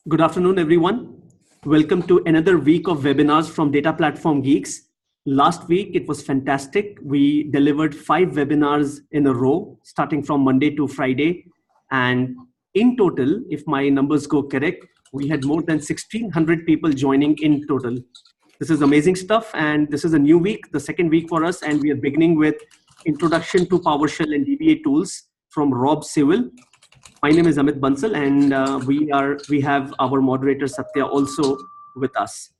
Good afternoon, everyone. Welcome to another week of webinars from Data Platform Geeks. Last week, it was fantastic. We delivered 5 webinars in a row, starting from Monday to Friday. And in total, if my numbers go correct, we had more than 1,600 people joining in total. This is amazing stuff. And this is a new week, the second week for us. And we are beginning with Introduction to PowerShell and DBA Tools from Rob Sewell. My name is Amit Bansal, and we have our moderator Satya also with us.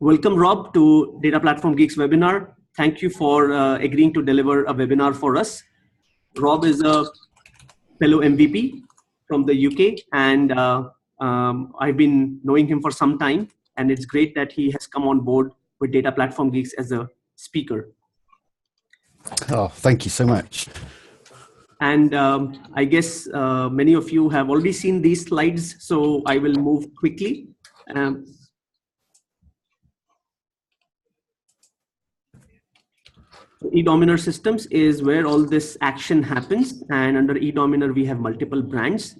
Welcome, Rob, to Data Platform Geeks webinar. Thank you for agreeing to deliver a webinar for us. Rob is a fellow MVP from the UK, and I've been knowing him for some time, and it's great that he has come on board with Data Platform Geeks as a speaker. Oh, thank you so much. And I guess many of you have already seen these slides, so I will move quickly. eDominer Systems is where all this action happens. And under eDominer, we have multiple brands.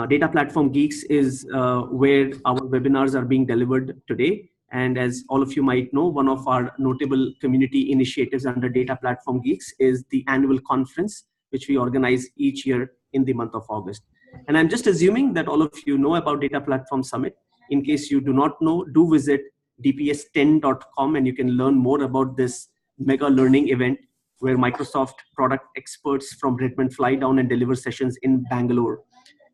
Data Platform Geeks is where our webinars are being delivered today. And as all of you might know, one of our notable community initiatives under Data Platform Geeks is the annual conference, which we organize each year in the month of August. And I'm just assuming that all of you know about Data Platform Summit. In case you do not know, do visit dps10.com and you can learn more about this mega learning event where Microsoft product experts from Redmond fly down and deliver sessions in Bangalore.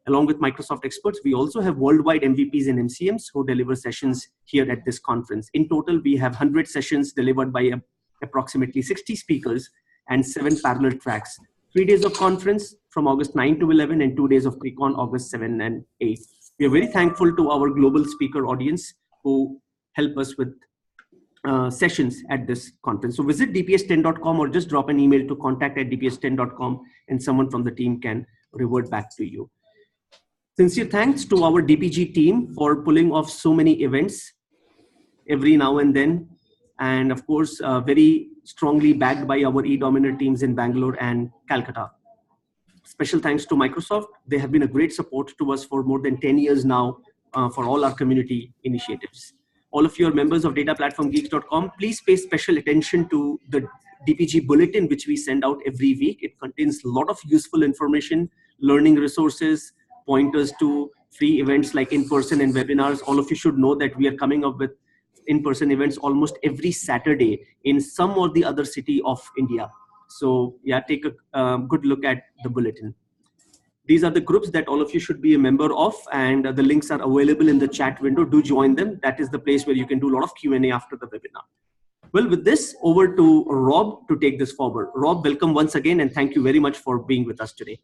Along with Microsoft experts, we also have worldwide MVPs and MCMs who deliver sessions here at this conference. In total, we have 100 sessions delivered by approximately 60 speakers and 7 parallel tracks. 3 days of conference from August 9 to 11 and 2 days of pre-con August 7 and 8. We are very thankful to our global speaker audience who help us with sessions at this conference. So visit dps10.com or just drop an email to contact@dps10.com and someone from the team can revert back to you. Sincere thanks to our DPG team for pulling off so many events every now and then. And of course, very strongly backed by our eDominer teams in Bangalore and Calcutta. Special thanks to Microsoft. They have been a great support to us for more than 10 years now for all our community initiatives. All of you are members of dataplatformgeeks.com. Please pay special attention to the DPG bulletin, which we send out every week. It contains a lot of useful information, learning resources, pointers to free events like in-person and webinars. All of you should know that we are coming up with in-person events almost every Saturday in some or the other city of India. So yeah, take a good look at the bulletin. These are the groups that all of you should be a member of, and the links are available in the chat window. Do join them. That is the place where you can do a lot of Q&A after the webinar. Well, with this, over to Rob to take this forward. Rob, welcome once again, and thank you very much for being with us today.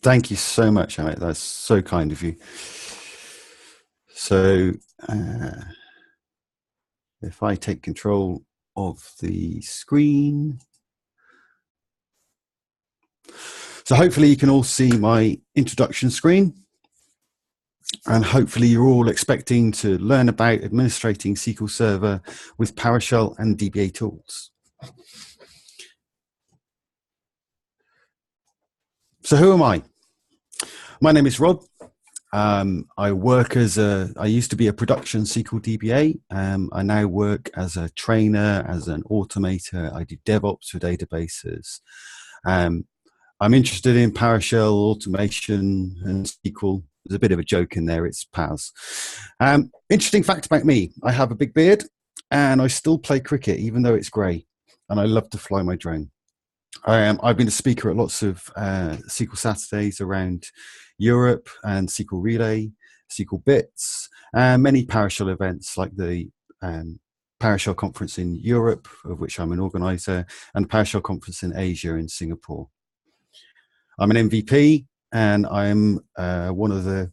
Thank you so much, Amit. That's so kind of you. So if I take control of the screen. So hopefully you can all see my introduction screen. And hopefully you're all expecting to learn about administrating SQL Server with PowerShell and DBA Tools. So who am I? My name is Rob. I work as I used to be a production SQL DBA. I now work as a trainer, as an automator. I do DevOps for databases. I'm interested in PowerShell, automation, and SQL. There's a bit of a joke in there, it's PAS. Interesting fact about me, I have a big beard and I still play cricket even though it's grey, and I love to fly my drone. I've been a speaker at lots of SQL Saturdays around Europe and SQL Relay, SQL Bits, and many PowerShell events like the PowerShell conference in Europe, of which I'm an organizer, and the PowerShell conference in Asia in Singapore. I'm an MVP, and I'm one of the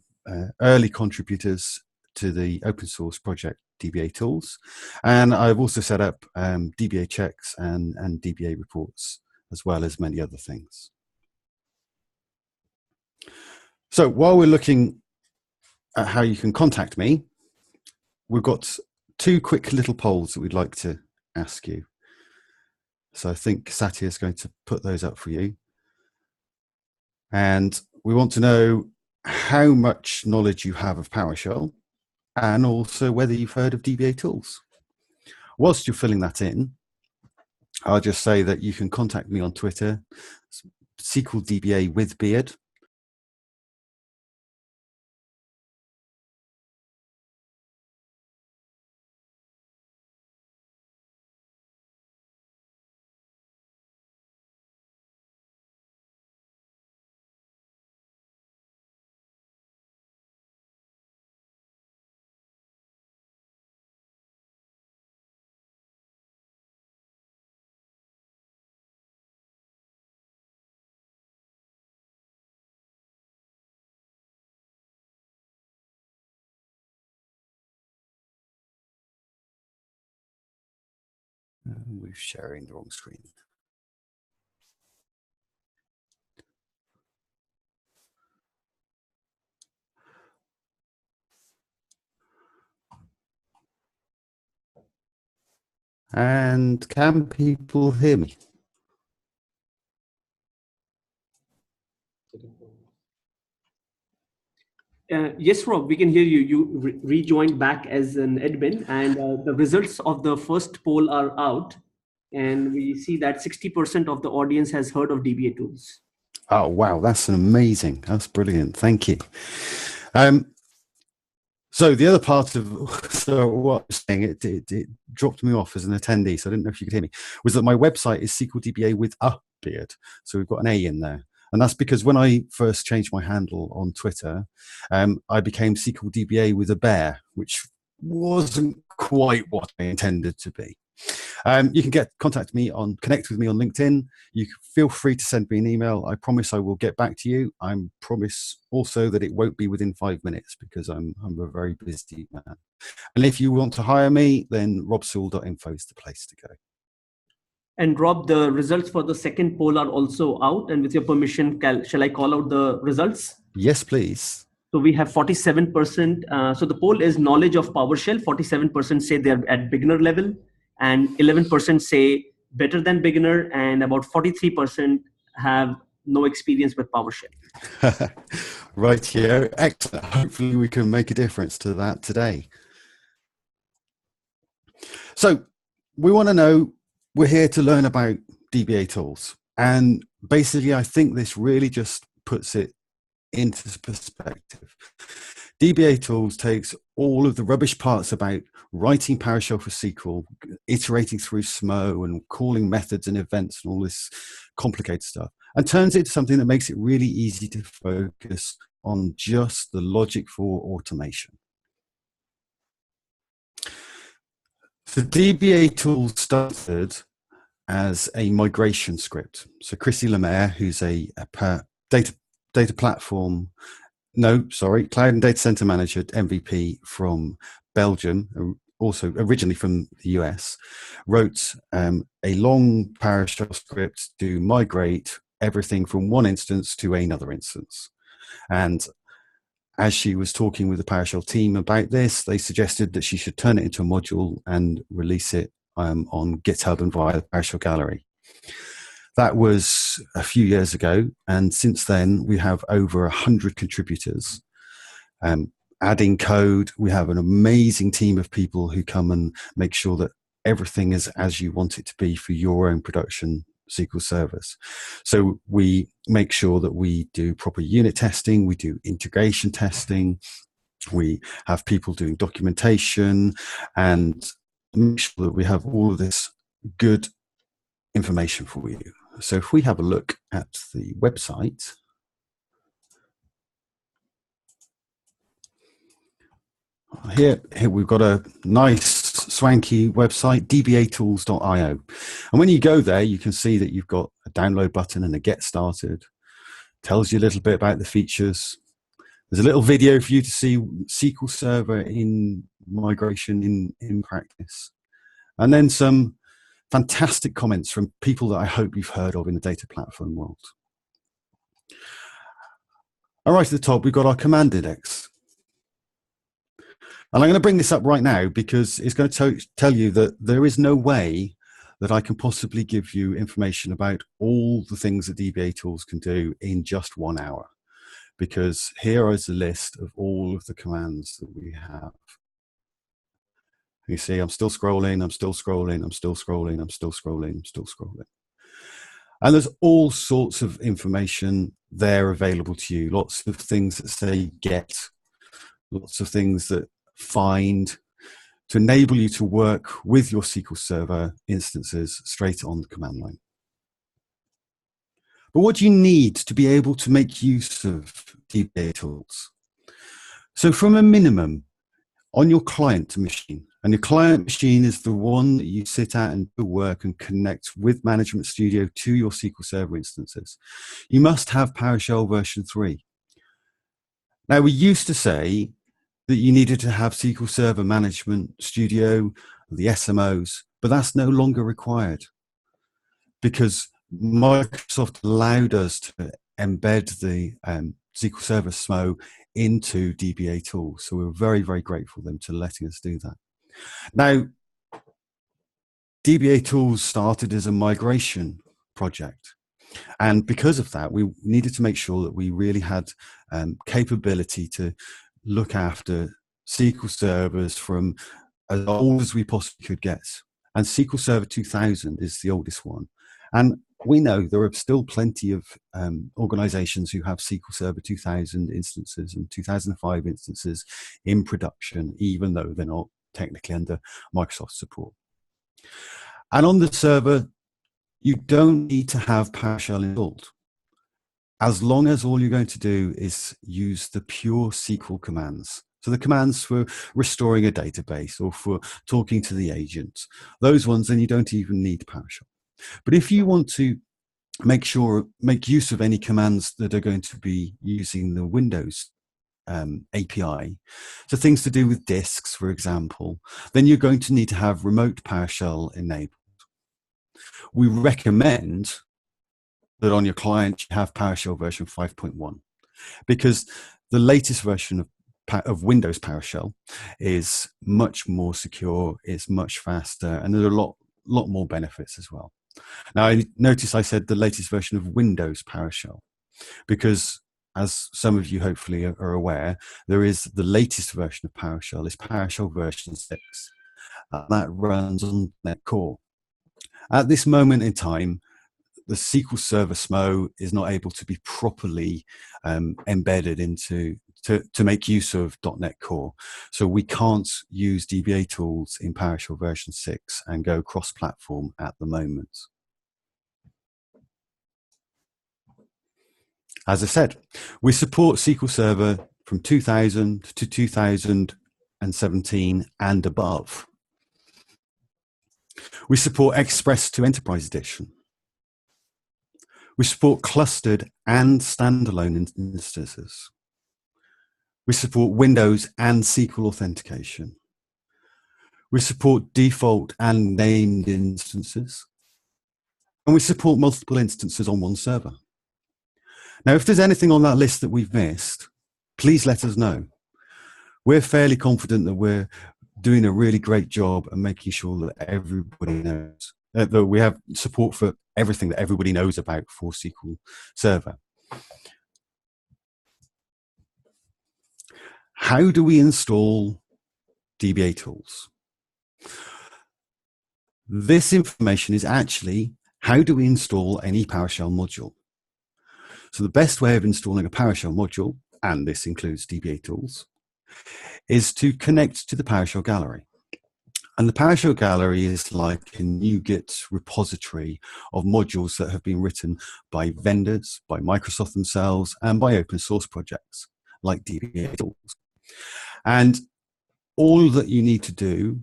early contributors to the open source project DBA Tools. And I've also set up DBA Checks and DBA reports, as well as many other things. So while we're looking at how you can contact me, we've got 2 quick little polls that we'd like to ask you. So I think Satya is going to put those up for you. And we want to know how much knowledge you have of PowerShell, and also whether you've heard of DBA Tools. Whilst you're filling that in, I'll just say that you can contact me on Twitter, SQL DBA with Beard. We're sharing the wrong screen. And can people hear me? Yes, Rob, we can hear you. You rejoined back as an admin, and the results of the first poll are out. And we see that 60% of the audience has heard of DBA Tools. Oh, wow. That's amazing. That's brilliant. Thank you. So the other part of what I was saying, it dropped me off as an attendee, so I didn't know if you could hear me, was that my website is SQL DBA with a beard. So we've got an A in there. And that's because when I first changed my handle on Twitter, I became SQL DBA with a bear, which wasn't quite what I intended to be. You can connect with me on LinkedIn. You can feel free to send me an email. I promise I will get back to you. I promise also that it won't be within 5 minutes because I'm a very busy man. And if you want to hire me, then robsewell.info is the place to go. And Rob, the results for the second poll are also out. And with your permission, shall I call out the results? Yes, please. So we have 47%. So the poll is knowledge of PowerShell. 47% say they're at beginner level, and 11% say better than beginner, and about 43% have no experience with PowerShell. Right here. Excellent. Hopefully we can make a difference to that today. So we want to know, we're here to learn about DBA Tools. And basically, I think this really just puts it into perspective. DBA Tools takes all of the rubbish parts about writing PowerShell for SQL, iterating through SMO and calling methods and events and all this complicated stuff, and turns it into something that makes it really easy to focus on just the logic for automation. The DBA Tools started as a migration script. So Chrissy Lemaire, who's a data platform, Cloud and Data Center Manager at MVP from Belgium, also originally from the US, wrote a long PowerShell script to migrate everything from one instance to another instance. And as she was talking with the PowerShell team about this, they suggested that she should turn it into a module and release it on GitHub and via the PowerShell gallery. That was a few years ago, and since then we have over 100 contributors adding code. We have an amazing team of people who come and make sure that everything is as you want it to be for your own production SQL service. So we make sure that we do proper unit testing, we do integration testing, we have people doing documentation, and make sure that we have all of this good information for you. So if we have a look at the website, here we've got a nice swanky website, dbatools.io. And when you go there, you can see that you've got a download button and a get started. Tells you a little bit about the features. There's a little video for you to see SQL Server in migration in practice. And then some fantastic comments from people that I hope you've heard of in the data platform world. All right, at the top, we've got our command index. And I'm going to bring this up right now because it's going to tell you that there is no way that I can possibly give you information about all the things that DBA Tools can do in just 1 hour. because here is a list of all of the commands that we have. You see, I'm still scrolling, I'm still scrolling, I'm still scrolling, I'm still scrolling, I'm still scrolling. And there's all sorts of information there available to you. Lots of things that say get, lots of things that find, to enable you to work with your SQL Server instances straight on the command line. But what do you need to be able to make use of DBA tools? So from a minimum, on your client machine, and your client machine is the one that you sit at and do work and connect with Management Studio to your SQL Server instances, you must have PowerShell version 3. Now, we used to say that you needed to have SQL Server Management Studio, the SMOs, but that's no longer required because Microsoft allowed us to embed the SQL Server SMO into DBA Tools. So we're very, very grateful to them to letting us do that. Now, DBA Tools started as a migration project. And because of that, we needed to make sure that we really had capability to look after SQL servers from as old as we possibly could get. And SQL Server 2000 is the oldest one. And we know there are still plenty of organizations who have SQL Server 2000 instances and 2005 instances in production, even though they're not technically under Microsoft support. And on the server, you don't need to have PowerShell installed, as long as all you're going to do is use the pure SQL commands. So the commands for restoring a database or for talking to the agent, those ones, then you don't even need PowerShell. But if you want to make use of any commands that are going to be using the Windows API, so things to do with disks, for example, then you're going to need to have remote PowerShell enabled. We recommend that on your client you have PowerShell version 5.1 because the latest version of Windows PowerShell is much more secure, it's much faster, and there's a lot more benefits as well. Now, I notice I said the latest version of Windows PowerShell because, as some of you hopefully are aware, there is the latest version of PowerShell is PowerShell version 6. That runs on .NET Core. At this moment in time, the SQL Server SMO is not able to be properly embedded into to make use of .NET Core. So we can't use DBA tools in PowerShell version 6 and go cross-platform at the moment. As I said, we support SQL Server from 2000 to 2017 and above. We support Express to Enterprise Edition. We support clustered and standalone instances. We support Windows and SQL authentication. We support default and named instances. And we support multiple instances on one server. Now, if there's anything on that list that we've missed, please let us know. We're fairly confident that we're doing a really great job and making sure that everybody knows, that we have support for everything that everybody knows about for SQL Server. How do we install DBA tools? This information is actually how do we install any PowerShell module. So the best way of installing a PowerShell module, and this includes DBA tools, is to connect to the PowerShell gallery. And the PowerShell gallery is like a NuGet repository of modules that have been written by vendors, by Microsoft themselves, and by open source projects like DBA tools. And all that you need to do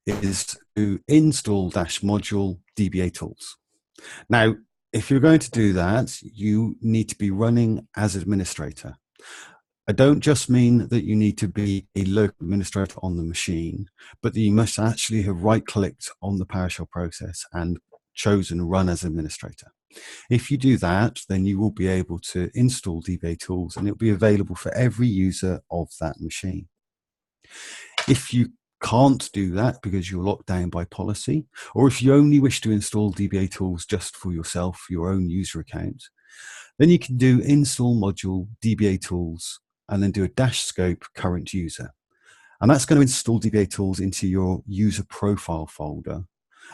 is to install -module DBA tools. Now, if you're going to do that, you need to be running as administrator. I don't just mean that you need to be a local administrator on the machine, but that you must actually have right-clicked on the PowerShell process and chosen Run as Administrator. If you do that, then you will be able to install DBA tools and it will be available for every user of that machine. If you can't do that because you're locked down by policy, or if you only wish to install DBA tools just for yourself, your own user account, Then you can do install module DBA Tools and then do a dash scope current user. And that's going to install DBA Tools into your user profile folder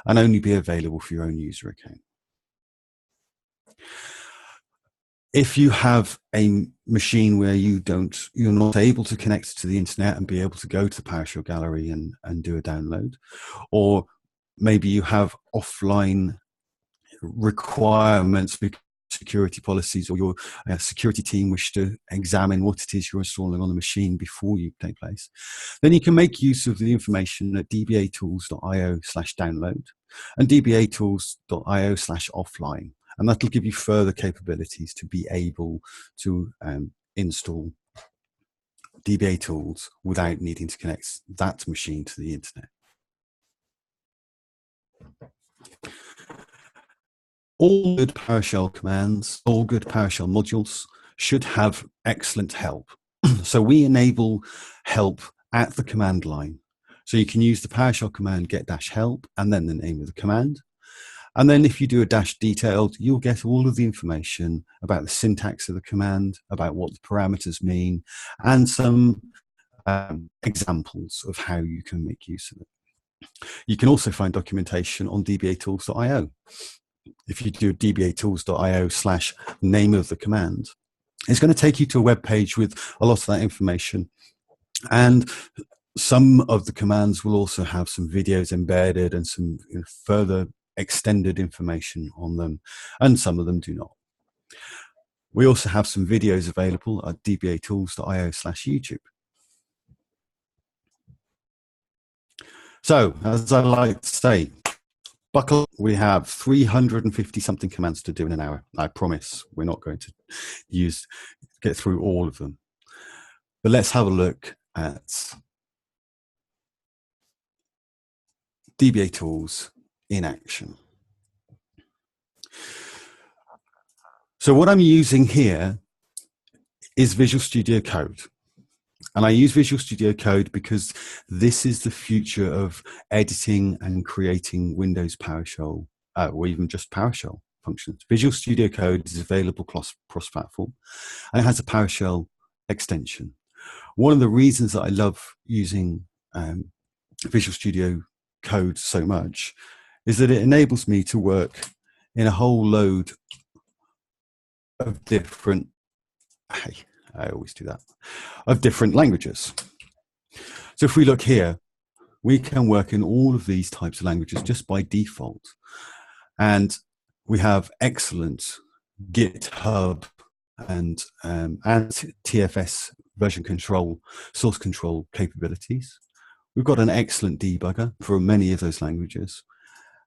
and only be available for your own user account. If you have a machine where you're not able to connect to the internet and be able to go to the PowerShell gallery and do a download, or maybe you have offline requirements for security policies, or your security team wish to examine what it is you're installing on the machine before you take place, then you can make use of the information at dbatools.io/download and dbatools.io/offline. And that'll give you further capabilities to be able to install DBA Tools without needing to connect that machine to the internet. All good PowerShell commands, all good PowerShell modules should have excellent help. So we enable help at the command line. So you can use the PowerShell command get-help and then the name of the command. And then if you do a dash detailed, you'll get all of the information about the syntax of the command, about what the parameters mean, and some examples of how you can make use of it. You can also find documentation on dbatools.io. If you do dbatools.io/name of the command, it's going to take you to a web page with a lot of that information. And some of the commands will also have some videos embedded and some further extended information on them, and some of them do not. We also have some videos available at dbatools.io/YouTube. So, as I like to say, buckle up. We have 350 something commands to do in an hour. I promise we're not going to get through all of them. But let's have a look at DBA Tools in action. So what I'm using here is Visual Studio Code. And I use Visual Studio Code because this is the future of editing and creating Windows PowerShell, or even just PowerShell functions. Visual Studio Code is available cross-platform, and it has a PowerShell extension. One of the reasons that I love using Visual Studio Code so much is that it enables me to work in a whole load of different, I always do that, of different languages. So if we look here, we can work in all of these types of languages just by default. And we have excellent GitHub and TFS version control, source control capabilities. We've got an excellent debugger for many of those languages.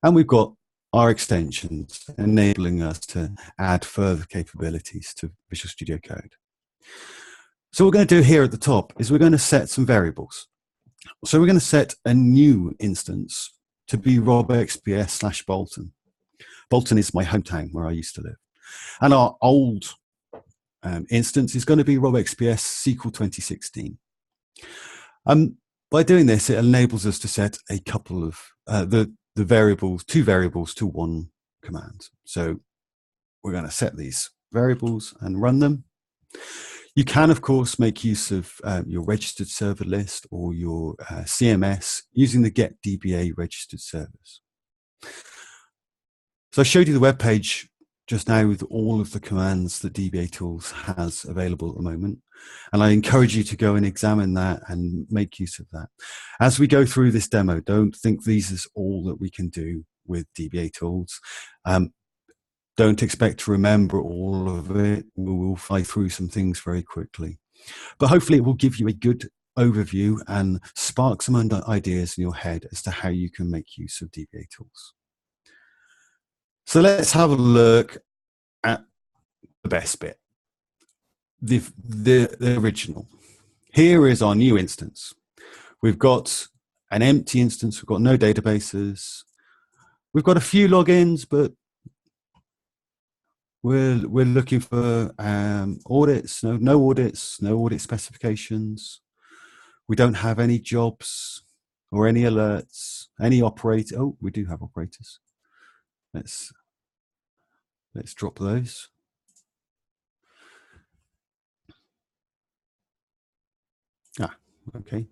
And we've got our extensions enabling us to add further capabilities to Visual Studio Code. So what we're going to do here at the top is we're going to set some variables. So we're going to set a new instance to be robxps/Bolton. Bolton is my hometown where I used to live. And our old instance is going to be robxps SQL 2016. By doing this, it enables us to set a couple of two variables to one command. So we're going to set these variables and run them. You can, of course, make use of your registered server list or your CMS using the get DBA registered servers. So I showed you the web page just now with all of the commands that DBA Tools has available at the moment. And I encourage you to go and examine that and make use of that. As we go through this demo, don't think these is all that we can do with DBA Tools. Don't expect to remember all of it. We will fly through some things very quickly. But hopefully it will give you a good overview and spark some ideas in your head as to how you can make use of DBA Tools. So let's have a look at the best bit, the original. Here is our new instance. We've got an empty instance. We've got no databases. We've got a few logins, but we're looking for audits, no audits, no audit specifications. We don't have any jobs or any alerts, any operator. Oh, we do have operators. Let's drop those. Okay.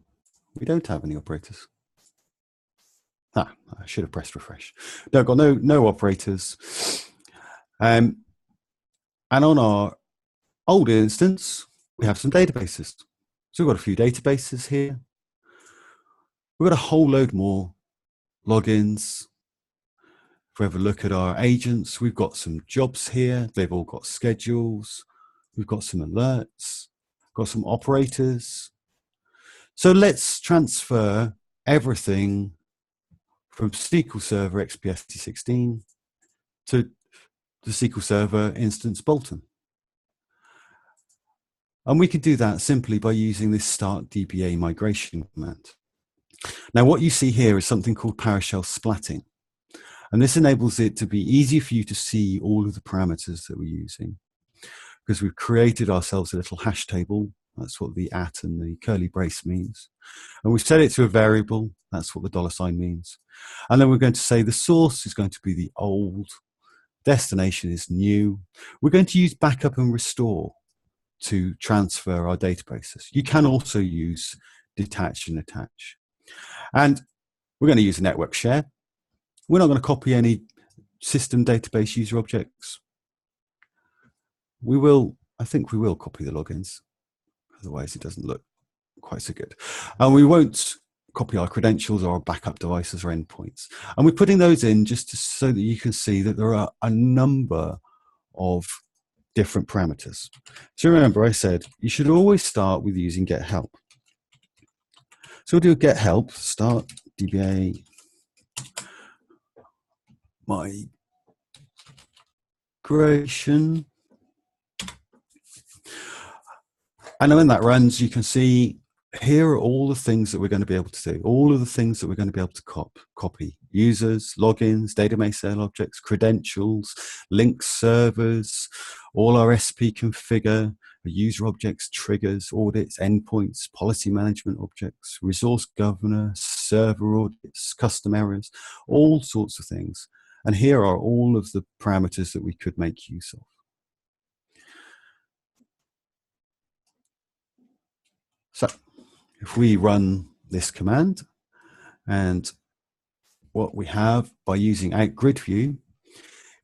We don't have any operators. I should have pressed refresh. No, got no operators. And on our old instance, we have some databases. So we've got a few databases here. We've got a whole load more logins. If we have a look at our agents, we've got some jobs here. They've all got schedules. We've got some alerts, got some operators. So let's transfer everything from SQL Server XPS 2016 to the SQL Server instance Bolton. And we can do that simply by using this start DBA migration command. Now, what you see here is something called PowerShell splatting. And this enables it to be easy for you to see all of the parameters that we're using, because we've created ourselves a little hash table. That's what the @ and the curly brace means. And we've set it to a variable. That's what the $sign means. And then we're going to say the source is going to be the old, destination is new. We're going to use backup and restore to transfer our databases. You can also use detach and attach. And we're going to use a network share. We're not going to copy any system database user objects. I think we will copy the logins. Otherwise, it doesn't look quite so good. And we won't copy our credentials or our backup devices or endpoints. And we're putting those in just so that you can see that there are a number of different parameters. So remember, I said you should always start with using get help. So we'll do get help, start DBA migration. And when that runs, you can see here are all the things that we're going to be able to do, all of the things that we're going to be able to copy. Users, logins, database sale objects, credentials, links servers, all our SP configure, user objects, triggers, audits, endpoints, policy management objects, resource governor, server audits, custom errors, all sorts of things. And here are all of the parameters that we could make use of. So if we run this command, and what we have by using out grid view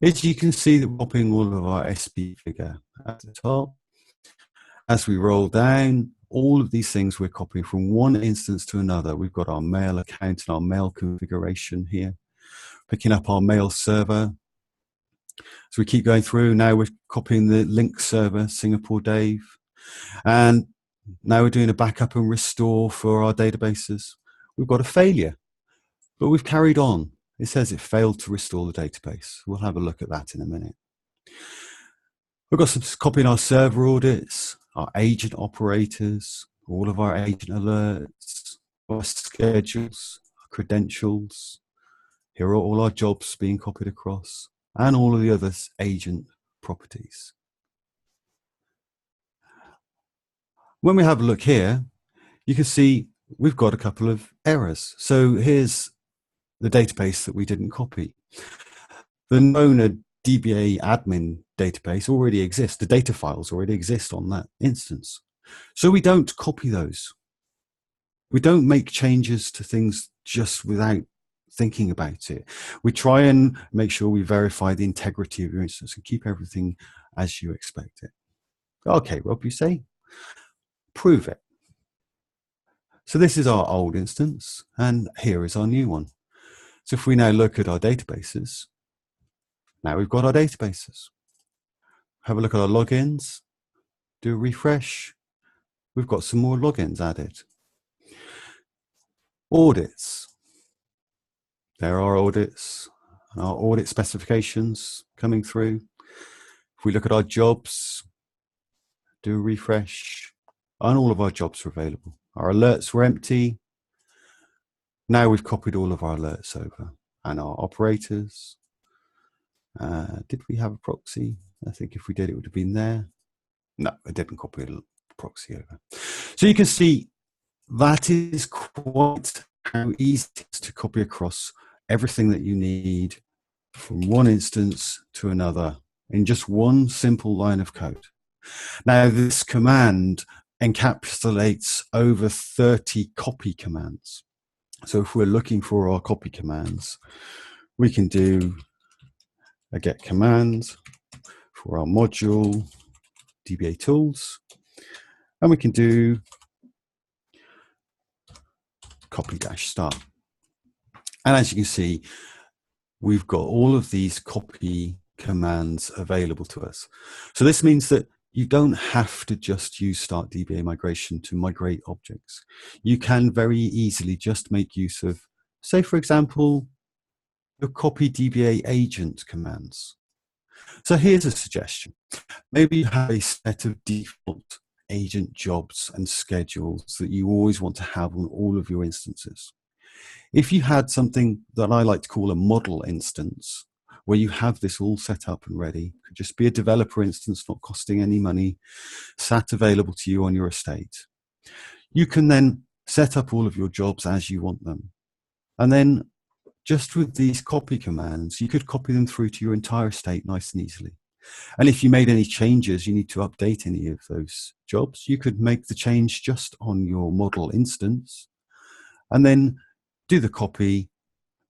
is you can see that we're popping all of our SP figure at the top. As we roll down, all of these things we're copying from one instance to another. We've got our mail account and our mail configuration here, picking up our mail server. So we keep going through. Now we're copying the link server, Singapore Dave. And now we're doing a backup and restore for our databases. We've got a failure, but we've carried on. It says it failed to restore the database. We'll have a look at that in a minute. We've got some copying our server audits, our agent operators, all of our agent alerts, our schedules, our credentials. Here are all our jobs being copied across, and all of the other agent properties. When we have a look here, you can see we've got a couple of errors. So here's the database that we didn't copy. The known DBA admin database already exists. The data files already exist on that instance. So we don't copy those. We don't make changes to things just without thinking about it. We try and make sure we verify the integrity of your instance and keep everything as you expect it. Okay, Rob, you say? Prove it. So this is our old instance, and here is our new one. So if we now look at our databases, now we've got our databases. Have a look at our logins, do a refresh. We've got some more logins added. Audits. There are audits, our audit specifications coming through. If we look at our jobs, do a refresh, and all of our jobs are available. Our alerts were empty. Now we've copied all of our alerts over, and our operators. Did we have a proxy? I think if we did, it would have been there. No, I didn't copy a proxy over. So you can see that is quite how easy it is to copy across everything that you need from one instance to another in just one simple line of code. Now, this command encapsulates over 30 copy commands. So if we're looking for our copy commands, we can do a get command for our module DBA Tools, and we can do copy-start. And as you can see, we've got all of these copy commands available to us. So this means that you don't have to just use start DBA migration to migrate objects. You can very easily just make use of, say, for example, the copy DBA agent commands. So here's a suggestion. Maybe you have a set of default agent jobs and schedules that you always want to have on all of your instances. If you had something that I like to call a model instance, where you have this all set up and ready, could just be a developer instance, not costing any money, sat available to you on your estate. You can then set up all of your jobs as you want them. And then just with these copy commands, you could copy them through to your entire estate nice and easily. And if you made any changes, you need to update any of those jobs, you could make the change just on your model instance and then do the copy,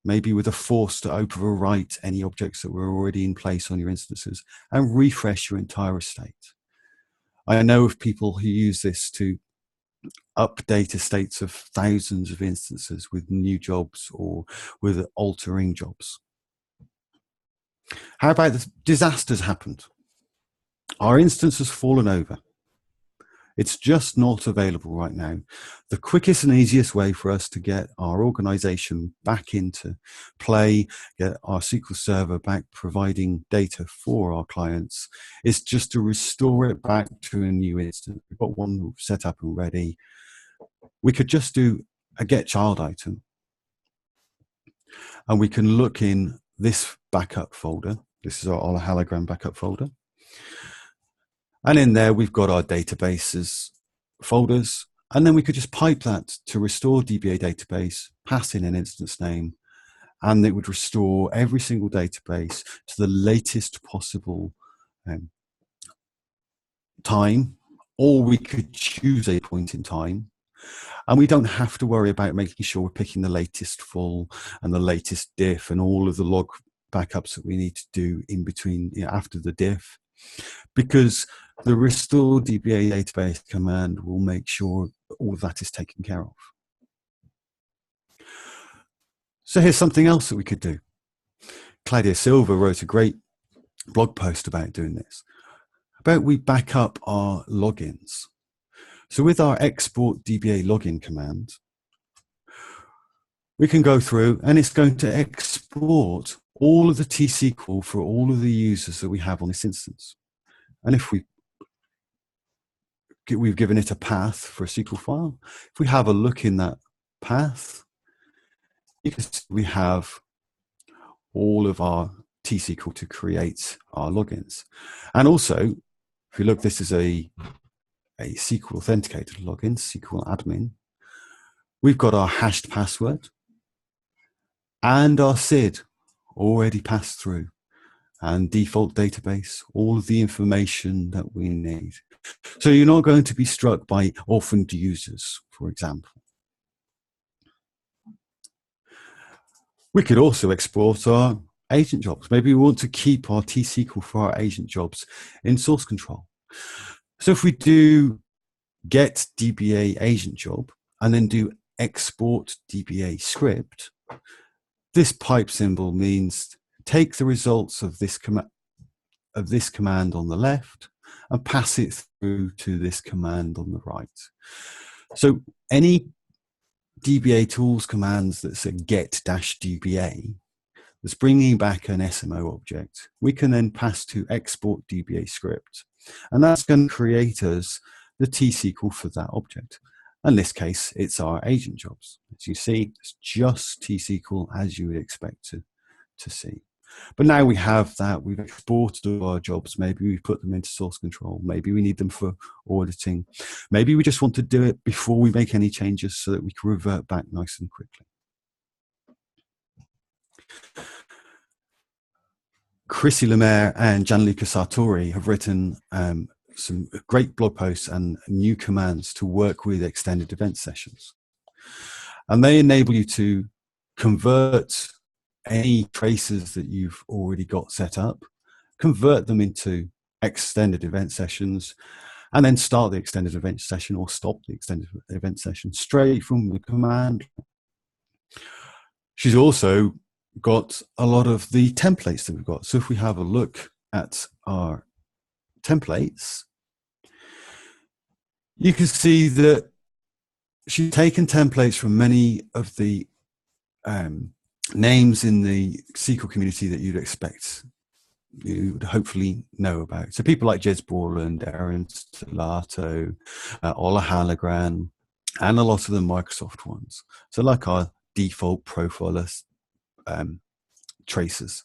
maybe with a force to overwrite any objects that were already in place on your instances and refresh your entire estate. I know of people who use this to update estates of thousands of instances with new jobs or with altering jobs. How about the disasters happened? Our instance has fallen over. It's just not available right now. The quickest and easiest way for us to get our organization back into play, get our SQL Server back providing data for our clients, is just to restore it back to a new instance. We've got one set up and ready. We could just do a get child item, and we can look in this backup folder. This is our hologram backup folder. And in there, we've got our databases folders. And then we could just pipe that to restore DBA database, pass in an instance name, and it would restore every single database to the latest possible time, or we could choose a point in time. And we don't have to worry about making sure we're picking the latest full and the latest diff and all of the log backups that we need to do in between, after the diff, because the restore DBA database command will make sure all of that is taken care of. So here's something else that we could do. Claudia Silva wrote a great blog post about doing this, about we back up our logins. So with our export DBA login command, we can go through and it's going to export all of the T-SQL for all of the users that we have on this instance. And if we've given it a path for a SQL file, if we have a look in that path, you can see we have all of our T-SQL to create our logins. And also, if you look, this is a SQL authenticated login, SQL admin. We've got our hashed password and our SID already passed through, and default database, all of the information that we need. So you're not going to be struck by orphaned users, for example. We could also export our agent jobs. Maybe we want to keep our T-SQL for our agent jobs in source control. So if we do get DBA agent job and then do export DBA script, this pipe symbol means take the results of this command on the left and pass it through to this command on the right. So any DBA tools commands that say get-dba, that's bringing back an SMO object, we can then pass to export DBA script. And that's going to create us the T-SQL for that object. In this case, it's our agent jobs. As you see, it's just T-SQL as you would expect to see. But now we have that, we've exported our jobs, maybe we put them into source control, maybe we need them for auditing, maybe we just want to do it before we make any changes so that we can revert back nice and quickly. Chrissy Lemaire and Gianluca Sartori have written some great blog posts and new commands to work with extended event sessions. And they enable you to convert any traces that you've already got set up, convert them into extended event sessions, and then start the extended event session or stop the extended event session straight from the command. She's also got a lot of the templates that we've got. So if we have a look at our templates, you can see that she's taken templates from many of the names in the SQL community that you'd expect, you would hopefully know about. So people like Jez Borland, Aaron Stellato, Ola Hallegran, and a lot of the Microsoft ones. So like our default profiler traces.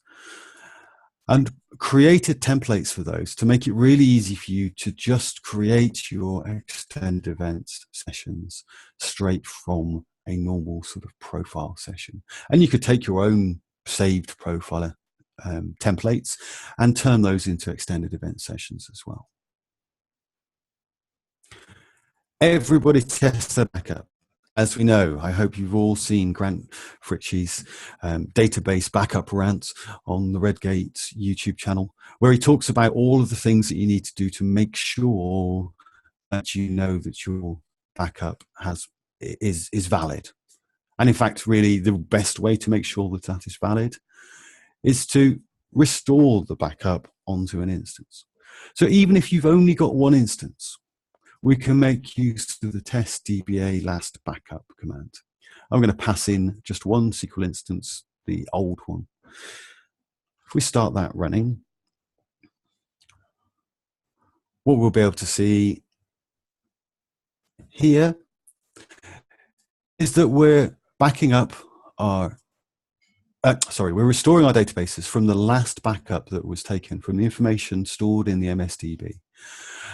And created templates for those to make it really easy for you to just create your extended events sessions straight from a normal sort of profile session. And you could take your own saved profiler templates and turn those into extended event sessions as well. Everybody tests their backup. As we know, I hope you've all seen Grant Fritchie's database backup rant on the Redgate YouTube channel, where he talks about all of the things that you need to do to make sure that you know that your backup is valid. And in fact, really the best way to make sure that that is valid is to restore the backup onto an instance. So even if you've only got one instance, we can make use of the test DBA last backup command. I'm going to pass in just one SQL instance, the old one. If we start that running, what we'll be able to see here is that we're backing up our, we're restoring our databases from the last backup that was taken from the information stored in the MSDB.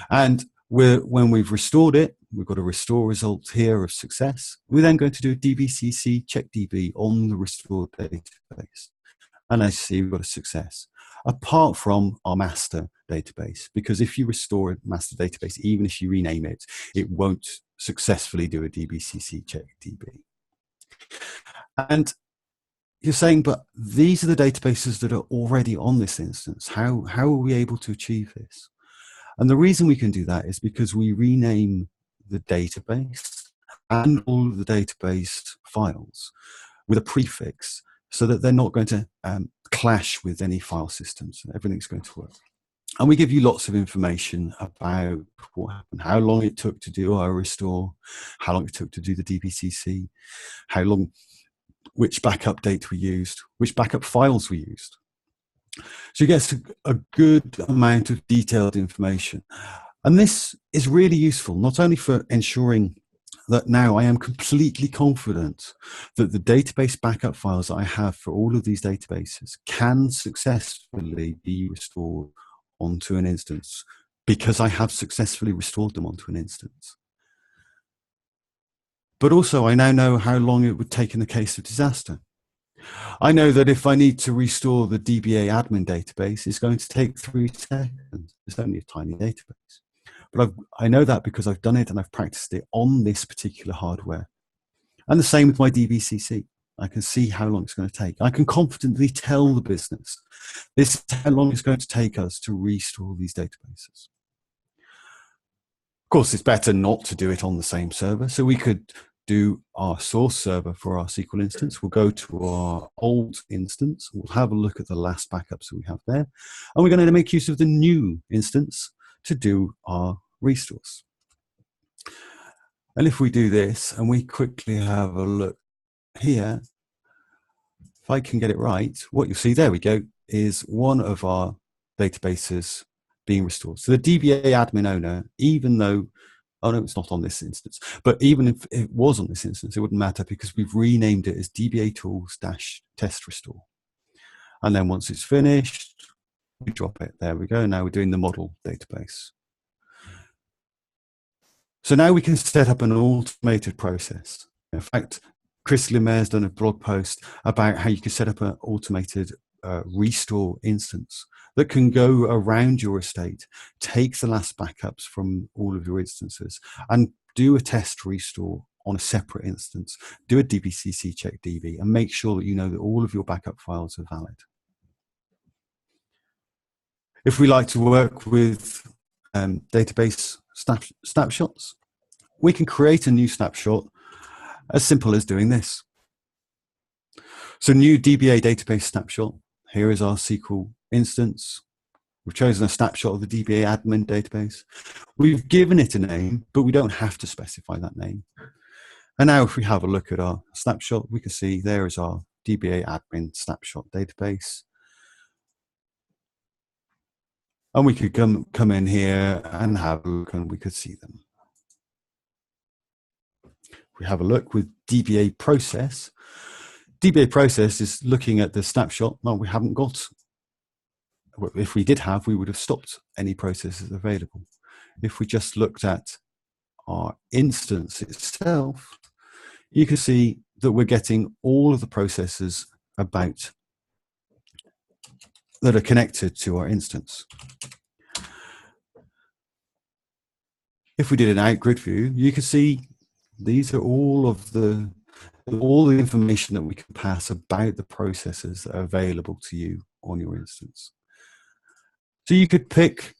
And when we've restored it, we've got a restore result here of success. We're then going to do a DBCC check DB on the restored database. And as you see, we've got a success, apart from our master database, because if you restore a master database, even if you rename it, it won't successfully do a DBCC check DB. And you're saying, but these are the databases that are already on this instance. How are we able to achieve this? And the reason we can do that is because we rename the database and all of the database files with a prefix so that they're not going to clash with any file systems. Everything's going to work. And we give you lots of information about what happened, how long it took to do our restore, how long it took to do the DBCC, which backup date we used, which backup files we used. So you get a good amount of detailed information. And this is really useful, not only for ensuring that now I am completely confident that the database backup files that I have for all of these databases can successfully be restored onto an instance because I have successfully restored them onto an instance. But also I now know how long it would take in the case of disaster. I know that if I need to restore the DBA admin database, it's going to take 3 seconds. It's only a tiny database. But I know that because I've done it and I've practiced it on this particular hardware. And the same with my DBCC. I can see how long it's going to take. I can confidently tell the business, this is how long it's going to take us to restore these databases. Of course, it's better not to do it on the same server. So we could do our source server for our SQL instance. We'll go to our old instance. We'll have a look at the last backups that we have there. And we're going to make use of the new instance to do our restores. And if we do this and we quickly have a look here, if I can get it right, what you'll see, there we go, is one of our databases being restored. So the DBA admin owner, even though, oh no, it's not on this instance, but even if it was on this instance, it wouldn't matter because we've renamed it as DBA Tools -test restore. And then once it's finished, we drop it. There we go. Now we're doing the model database. So now we can set up an automated process. In fact, Chris Lemaire's done a blog post about how you can set up an automated restore instance that can go around your estate, take the last backups from all of your instances, and do a test restore on a separate instance, do a DBCC check DB, and make sure that you know that all of your backup files are valid. If we like to work with database snapshots, we can create a new snapshot as simple as doing this. So new DBA database snapshot. Here is our SQL instance. We've chosen a snapshot of the DBA admin database. We've given it a name, but we don't have to specify that name. And now if we have a look at our snapshot, we can see there is our DBA admin snapshot database. And we could come in here and have a look, and we could see them. If we have a look with DBA process, DBA process is looking at the snapshot. No, we haven't got. If we did have, we would have stopped any processes available. If we just looked at our instance itself, you can see that we're getting all of the processes about that are connected to our instance. If we did an out-grid view, you can see these are all the information that we can pass about the processes that are available to you on your instance. So you could pick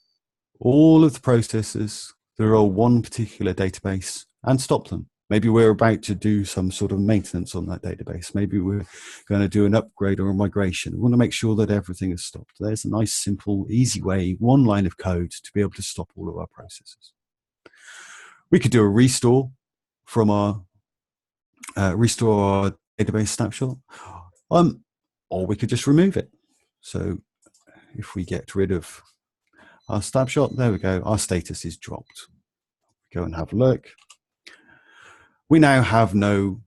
all of the processes that are on one particular database and stop them. Maybe we're about to do some sort of maintenance on that database. Maybe we're going to do an upgrade or a migration. We want to make sure that everything is stopped. There's a nice, simple, easy way, one line of code to be able to stop all of our processes. We could do a restore from our database snapshot, or we could just remove it. So if we get rid of our snapshot, there we go, our status is dropped. Go and have a look. We now have no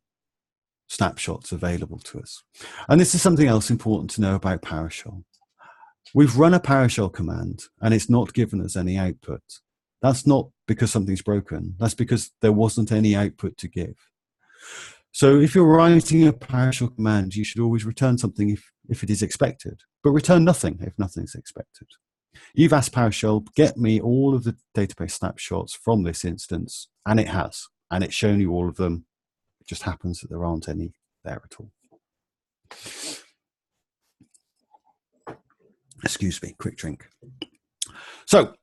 snapshots available to us. And this is something else important to know about PowerShell. We've run a PowerShell command and it's not given us any output. That's not because something's broken. That's because there wasn't any output to give. So if you're writing a PowerShell command, you should always return something if it is expected, but return nothing if nothing's expected. You've asked PowerShell, get me all of the database snapshots from this instance, and it has. And it's shown you all of them. It just happens that there aren't any there at all. Excuse me, quick drink. So,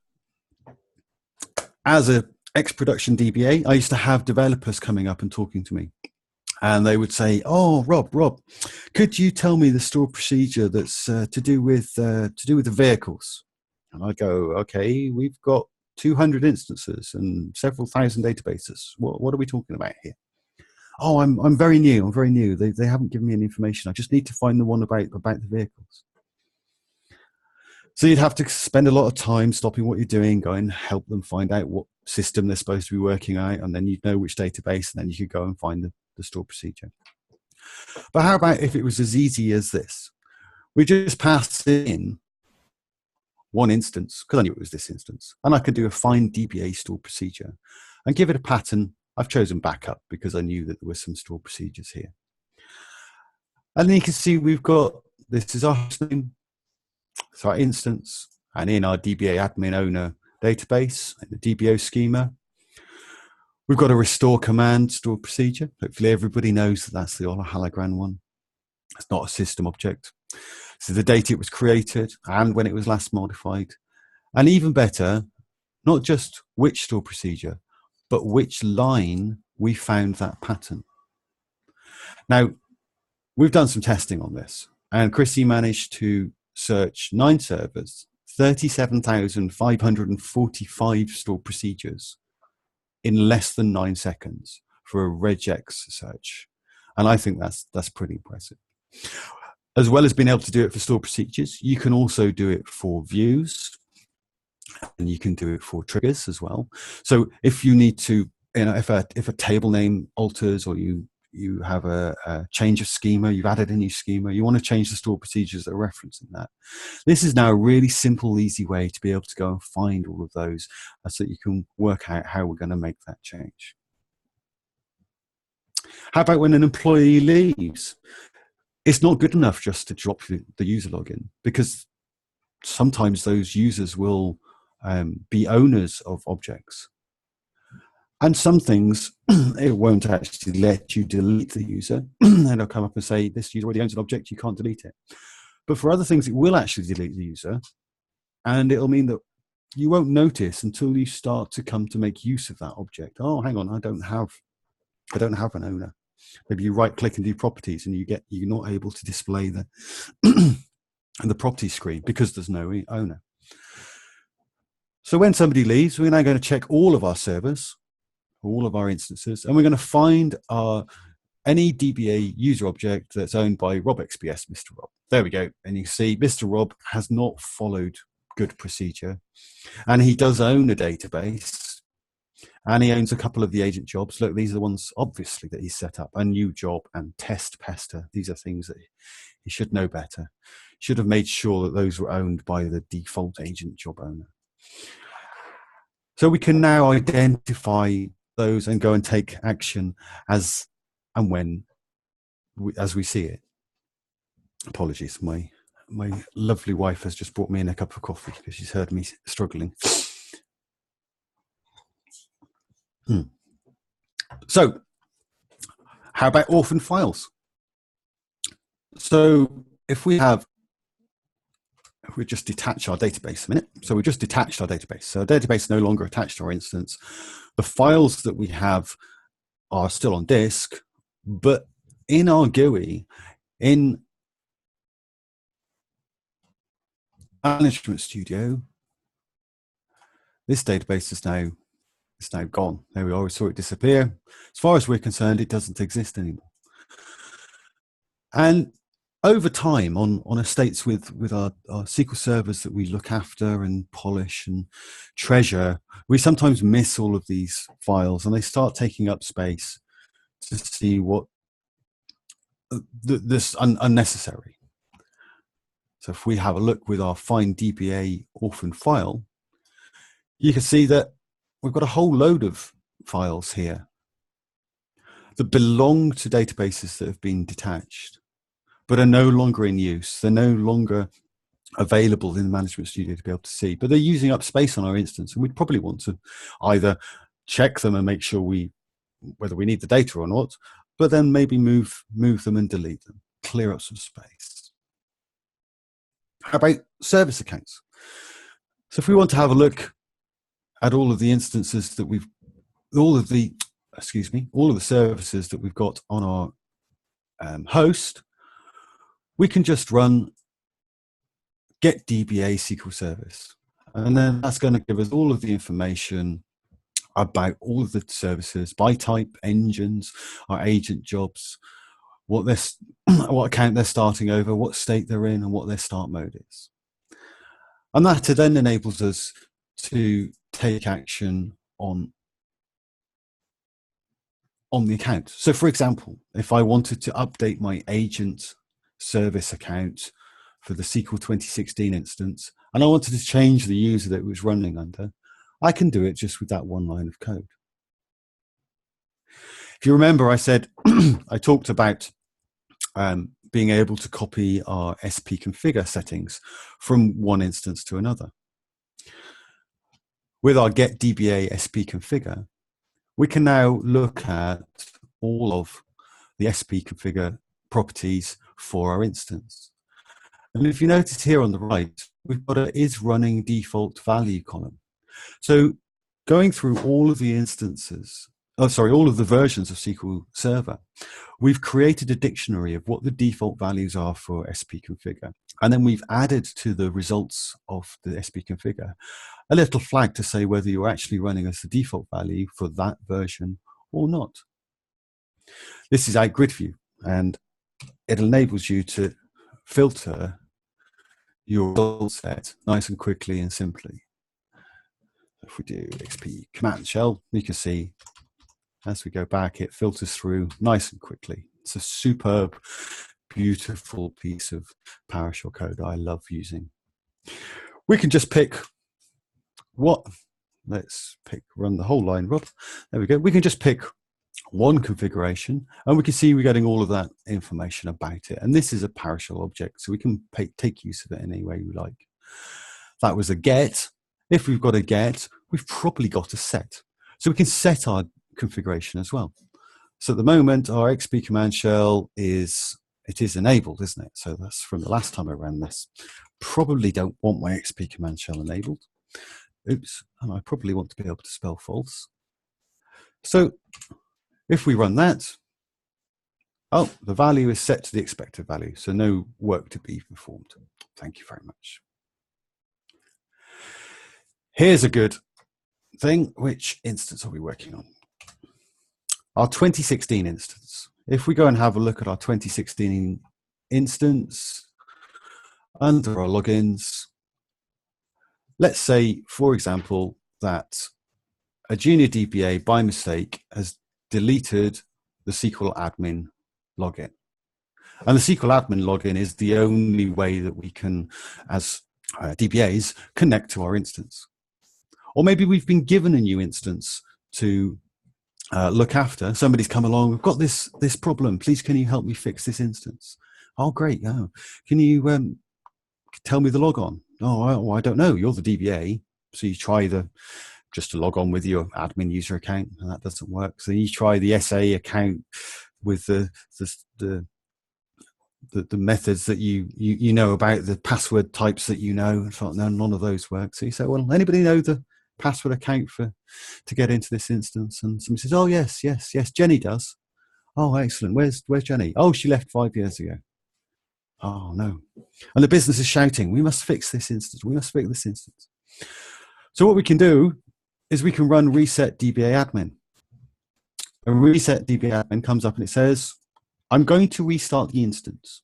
as an ex-production DBA, I used to have developers coming up and talking to me. And they would say, "Oh, Rob, could you tell me the store procedure that's to do with the vehicles?" And I go, "Okay, we've got 200 instances and several thousand databases. What are we talking about here?" "Oh, I'm very new. I'm very new. They haven't given me any information. I just need to find the one about the vehicles." So you'd have to spend a lot of time stopping what you're doing, go and help them find out what system they're supposed to be working at, and then you'd know which database, and then you could go and find the store procedure. But how about if it was as easy as this? We just pass in one instance, because I knew it was this instance, and I could do a find DBA store procedure and give it a pattern. I've chosen backup because I knew that there were some store procedures here. And then you can see we've got, this is our hostname, it's our instance, and in our DBA admin owner database, in the DBO schema, we've got a restore command store procedure. Hopefully everybody knows that that's the hologram one. It's not a system object. So the date it was created and when it was last modified. And even better, not just which store procedure, but which line we found that pattern. Now, we've done some testing on this, and Chrissy managed to search 9 servers, 37,545 store procedures in less than 9 seconds for a regex search. And I think that's pretty impressive. As well as being able to do it for store procedures, you can also do it for views, and you can do it for triggers as well. So if you need to, if a table name alters, or you have a change of schema, you've added a new schema, you want to change the store procedures that are referencing that. This is now a really simple, easy way to be able to go and find all of those so that you can work out how we're going to make that change. How about when an employee leaves? it's not good enough just to drop the user login, because sometimes those users will be owners of objects. And some things, it won't actually let you delete the user. And it'll come up and say, this user already owns an object, you can't delete it. But for other things, it will actually delete the user. And it'll mean that you won't notice until you start to come to make use of that object. Oh, hang on, I don't have an owner. Maybe you right click and do properties, and you're not able to display the the property screen because there's no owner. So when somebody leaves, we're now going to check all of our servers, all of our instances, and we're going to find any DBA user object that's owned by Rob XPS, Mr. Rob. There we go. And you see Mr. Rob has not followed good procedure, and he does own a database, and he owns a couple of the agent jobs. Look, these are the ones obviously that he's set up: a new job and test pester. These are things that he should know better. Should have made sure that those were owned by the default agent job owner. So we can now identify those and go and take action as and when as we see it. Apologies, my lovely wife has just brought me in a cup of coffee because she's heard me struggling. So how about orphan files? So if we just detach our database a minute. So we just detached our database. So our database is no longer attached to our instance. The files that we have are still on disk, but in our GUI, in Management Studio, this database is now gone. There we are. We saw it disappear. As far as we're concerned, it doesn't exist anymore. And over time, on estates with our SQL servers that we look after and polish and treasure, we sometimes miss all of these files, and they start taking up space to see what this unnecessary. So if we have a look with our Find DBA Orphan File, you can see that we've got a whole load of files here that belong to databases that have been detached, but are no longer in use. They're no longer available in the Management Studio to be able to see, but they're using up space on our instance, and we'd probably want to either check them and make sure whether we need the data or not, but then maybe move them and delete them, clear up some space. How about service accounts? So if we want to have a look at all of the instances that all of the services that we've got on our host, we can just run get DBA SQL service. And then that's going to give us all of the information about all of the services by type, engines, our agent jobs, what account they're starting over, what state they're in, and what their start mode is. And that then enables us to take action on the account. So for example, if I wanted to update my agent service account for the SQL 2016 instance, and I wanted to change the user that it was running under, I can do it just with that one line of code. If you remember, I said I talked about being able to copy our SP configure settings from one instance to another. With our get DBA SP configure, we can now look at all of the SP configure properties for our instance. And if you notice here on the right, we've got a is running default value column. So going through all of the instances, all of the versions of SQL Server, we've created a dictionary of what the default values are for SP configure. And then we've added to the results of the SP configure a little flag to say whether you're actually running as the default value for that version or not. This is our grid view, and it enables you to filter your result set nice and quickly and simply. If we do XP command shell, you can see as we go back, it filters through nice and quickly. It's a superb, beautiful piece of PowerShell code I love using. We can just pick run the whole line, Rob. There we go. We can just pick one configuration, and we can see we're getting all of that information about it. And this is a PowerShell object, so we can take use of it in any way we like. That was a get. If we've got a get, we've probably got a set. So we can set our configuration as well. So at the moment, our XP command shell is enabled, isn't it? So that's from the last time I ran this. Probably don't want my XP command shell enabled. Oops, and I probably want to be able to spell false. So if we run that, oh, the value is set to the expected value, so no work to be performed. Thank you very much. Here's a good thing. Which instance are we working on? Our 2016 instance. If we go and have a look at our 2016 instance, under our logins, let's say, for example, that a junior DBA by mistake has deleted the SQL admin login. And the SQL admin login is the only way that we can, as DBAs, connect to our instance. Or maybe we've been given a new instance to look after. Somebody's come along, we've got this problem, please can you help me fix this instance? Oh, great. Oh, can you tell me the logon? Oh, I don't know, you're the DBA. So you try just to log on with your admin user account, and that doesn't work. So you try the SA account with the methods that you know about, the password types that you know. And so, no, none of those work. So you say, well, anybody know the password account to get into this instance? And somebody says, oh yes, Jenny does. Oh, excellent. Where's Jenny? Oh, she left 5 years ago. Oh no. And the business is shouting, we must fix this instance. We must fix this instance. So what we can do is we can run reset DBA admin. And reset DBA admin comes up and it says, I'm going to restart the instance.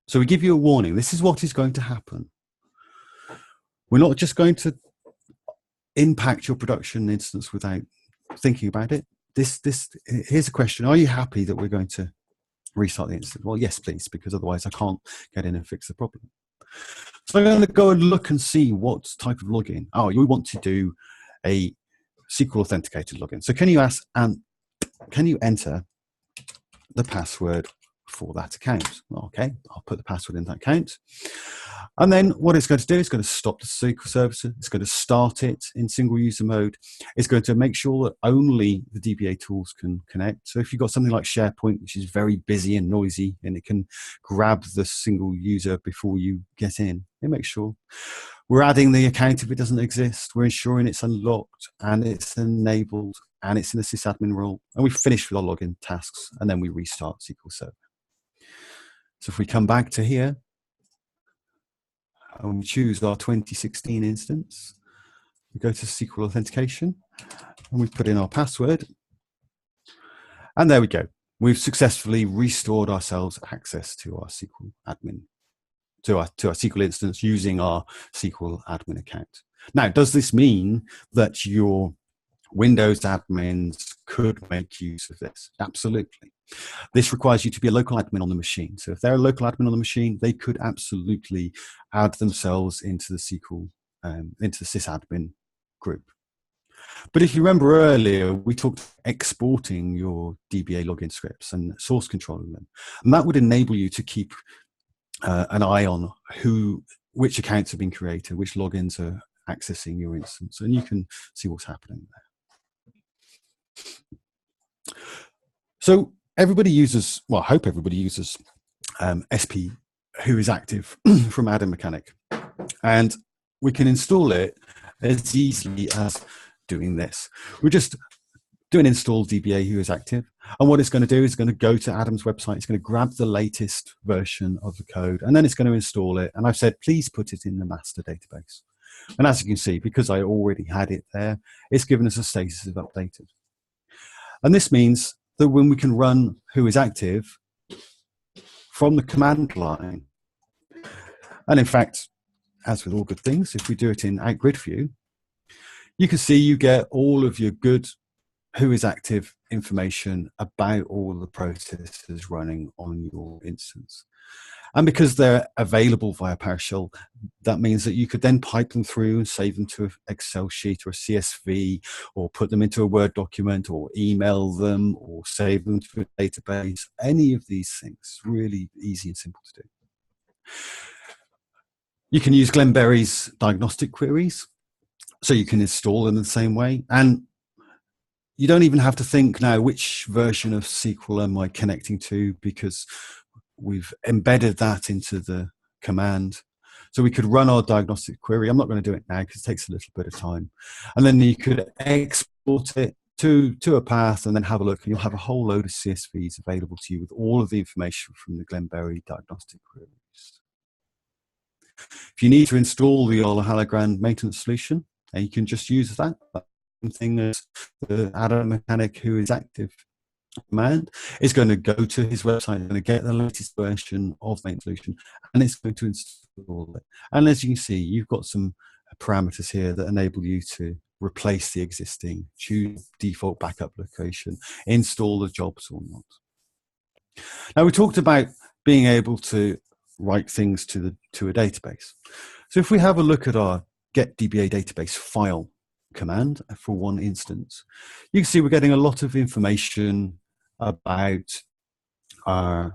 So we give you a warning. This is what is going to happen. We're not just going to impact your production instance without thinking about it. Here's a question. Are you happy that we're going to restart the instance? Well, yes, please, because otherwise I can't get in and fix the problem. So I'm going to go and look and see what type of login. Oh, you want to do a SQL authenticated login. So can you enter the password for that account? Okay, I'll put the password in that account. And then what it's going to do is going to stop the SQL service. It's going to start it in single user mode. It's going to make sure that only the DBA tools can connect. So if you've got something like SharePoint, which is very busy and noisy, and it can grab the single user before you get in, it makes sure. We're adding the account if it doesn't exist. We're ensuring it's unlocked and it's enabled and it's in the sysadmin role. And we finish with our login tasks, and then we restart SQL Server. So if we come back to here, and we choose our 2016 instance, we go to SQL authentication and we put in our password, and there we go. We've successfully restored ourselves access to our SQL admin, to our SQL instance using our SQL admin account. Now, does this mean that your Windows admins could make use of this? Absolutely. This requires you to be a local admin on the machine. So if they're a local admin on the machine, they could absolutely add themselves into the SQL, into the sysadmin group. But if you remember earlier, we talked exporting your DBA login scripts and source controlling them. And that would enable you to keep an eye on which accounts have been created, which logins are accessing your instance, and you can see what's happening there. So everybody uses, well, I hope everybody uses SP Who Is Active from Adam Mechanic. And we can install it as easily as doing this. We just do an install DBA Who Is Active. And what it's going to do is going to go to Adam's website. It's going to grab the latest version of the code, and then it's going to install it. And I've said, please put it in the master database. And as you can see, because I already had it there, it's given us a status of updated. And this means that when we can run Who Is Active from the command line, and in fact, as with all good things, if we do it in Grid View, you can see you get all of your good Who Is Active information about all the processes running on your instance. And because they're available via PowerShell, that means that you could then pipe them through and save them to an Excel sheet or a CSV, or put them into a Word document, or email them, or save them to a database. Any of these things, really easy and simple to do. You can use Glenberry's diagnostic queries, so you can install them in the same way. And you don't even have to think now, which version of SQL am I connecting to, because we've embedded that into the command. So we could run our diagnostic query. I'm not going to do it now because it takes a little bit of time. And then you could export it to a path and then have a look, and you'll have a whole load of CSVs available to you with all of the information from the Glenberry diagnostic queries. If you need to install the Hologram maintenance solution, you can just use that. Same thing as the Adam mechanic who is active command is going to go to his website and going to get the latest version of the solution, and it's going to install it. And as you can see, you've got some parameters here that enable you to replace the existing, choose default backup location, install the jobs or not. Now, we talked about being able to write things to a database. So if we have a look at our get DBA database file command for one instance, you can see we're getting a lot of information about our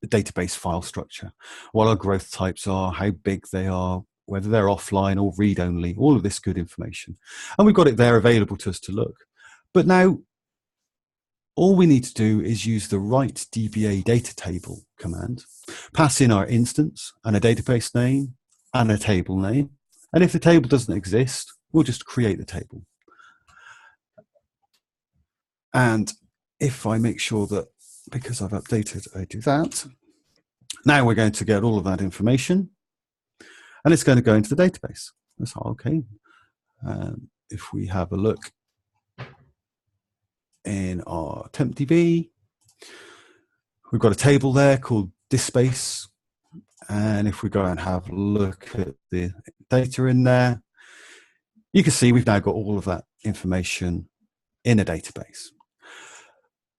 database file structure, what our growth types are, how big they are, whether they're offline or read-only, all of this good information. And we've got it there available to us to look. But now, all we need to do is use the write DBA data table command, pass in our instance and a database name and a table name. And if the table doesn't exist, we'll just create the table. And if I make sure that, because I've updated, I do that, now we're going to get all of that information, and it's going to go into the database. That's okay. If we have a look in our TempDB, we've got a table there called DBSpace, and if we go and have a look at the data in there, you can see we've now got all of that information in a database.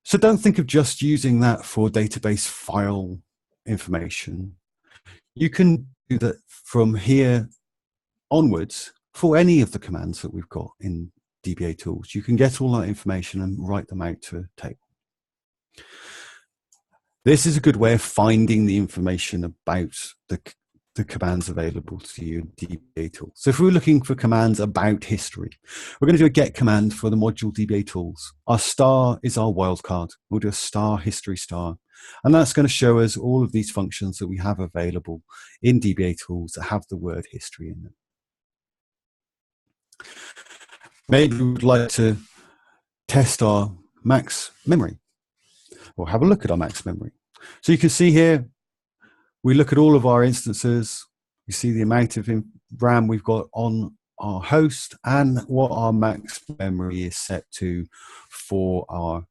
So don't think of just using that for database file information. You can do that from here onwards for any of the commands that we've got in DBA Tools. You can get all that information and write them out to a table. This is a good way of finding the information about the commands available to you in DBA Tools. So if we're looking for commands about history, we're going to do a get command for the module DBA Tools. Our star is our wildcard. We'll do a star history star. And that's going to show us all of these functions that we have available in DBA Tools that have the word history in them. Maybe we would like to test our max memory, or have a look at our max memory. So you can see here, we look at all of our instances, we see the amount of RAM we've got on our host and what our max memory is set to for our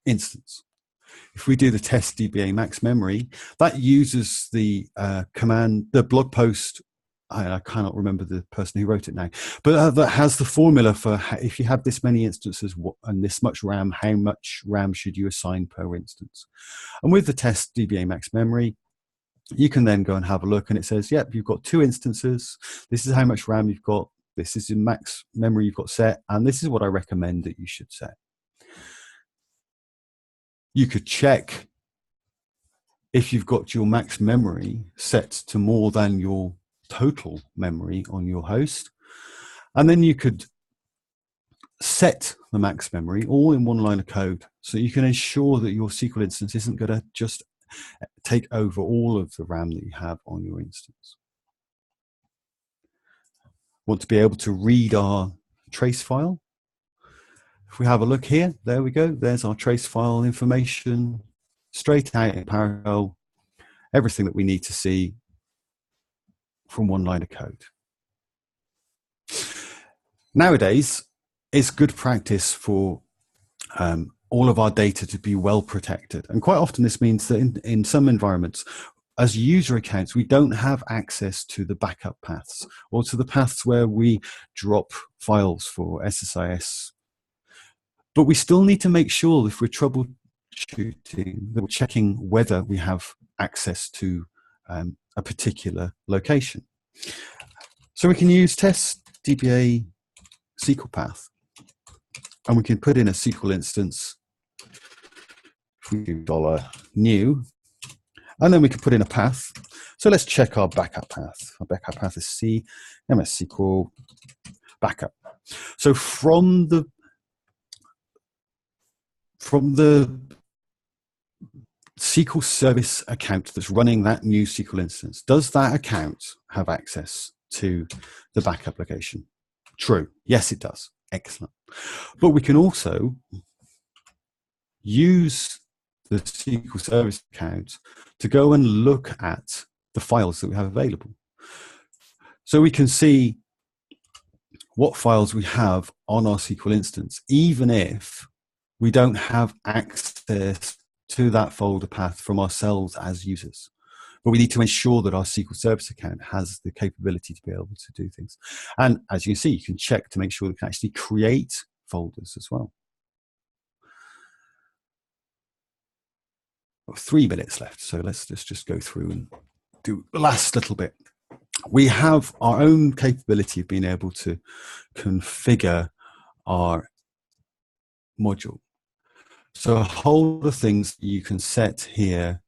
instance. If we do the test DBA max memory, that uses the command, the blog post, I cannot remember the person who wrote it now, but that has the formula for if you have this many instances and this much RAM, how much RAM should you assign per instance? And with the test DBA max memory, you can then go and have a look, and it says, yep, you've got 2 instances. This is how much RAM you've got. This is the max memory you've got set, and this is what I recommend that you should set. You could check if you've got your max memory set to more than your total memory on your host, and then you could set the max memory all in one line of code, so you can ensure that your SQL instance isn't going to just take over all of the RAM that you have on your instance. Want to be able to read our trace file. If we have a look here, there we go. There's our trace file information, straight out in PowerShell, everything that we need to see from one line of code. Nowadays, it's good practice for all of our data to be well protected. And quite often this means that in some environments, as user accounts, we don't have access to the backup paths or to the paths where we drop files for SSIS. But we still need to make sure if we're troubleshooting troubleshooting, we're checking whether we have access to a particular location. So we can use test DBA SQL path, and we can put in a SQL instance. If we do $new, and then we can put in a path. So let's check our backup path. Our backup path is C, MS SQL backup. So from the SQL service account that's running that new SQL instance, does that account have access to the backup location? True. Yes, it does. Excellent. But we can also use the SQL service account to go and look at the files that we have available. So we can see what files we have on our SQL instance, even if we don't have access to that folder path from ourselves as users. But we need to ensure that our SQL Service account has the capability to be able to do things. And as you can see, you can check to make sure we can actually create folders as well. 3 minutes left, so let's just go through and do the last little bit. We have our own capability of being able to configure our module. So a whole lot of things you can set here.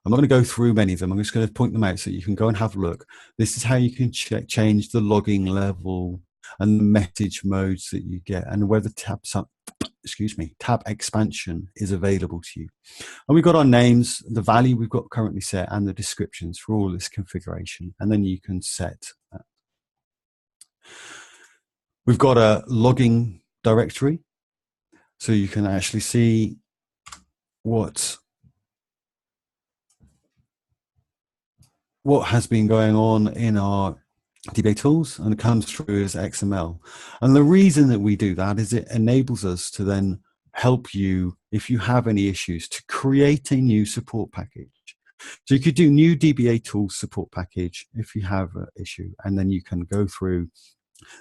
I'm not going to go through many of them. I'm just going to point them out so you can go and have a look. This is how you can change the logging level and the message modes that you get, and whether tab expansion is available to you. And we've got our names, the value we've got currently set, and the descriptions for all this configuration. And then you can set that. We've got a logging directory, so you can actually see what has been going on in our DBA Tools, and it comes through as XML. And the reason that we do that is it enables us to then help you, if you have any issues, to create a new support package. So you could do new DBA Tools support package if you have an issue, and then you can go through,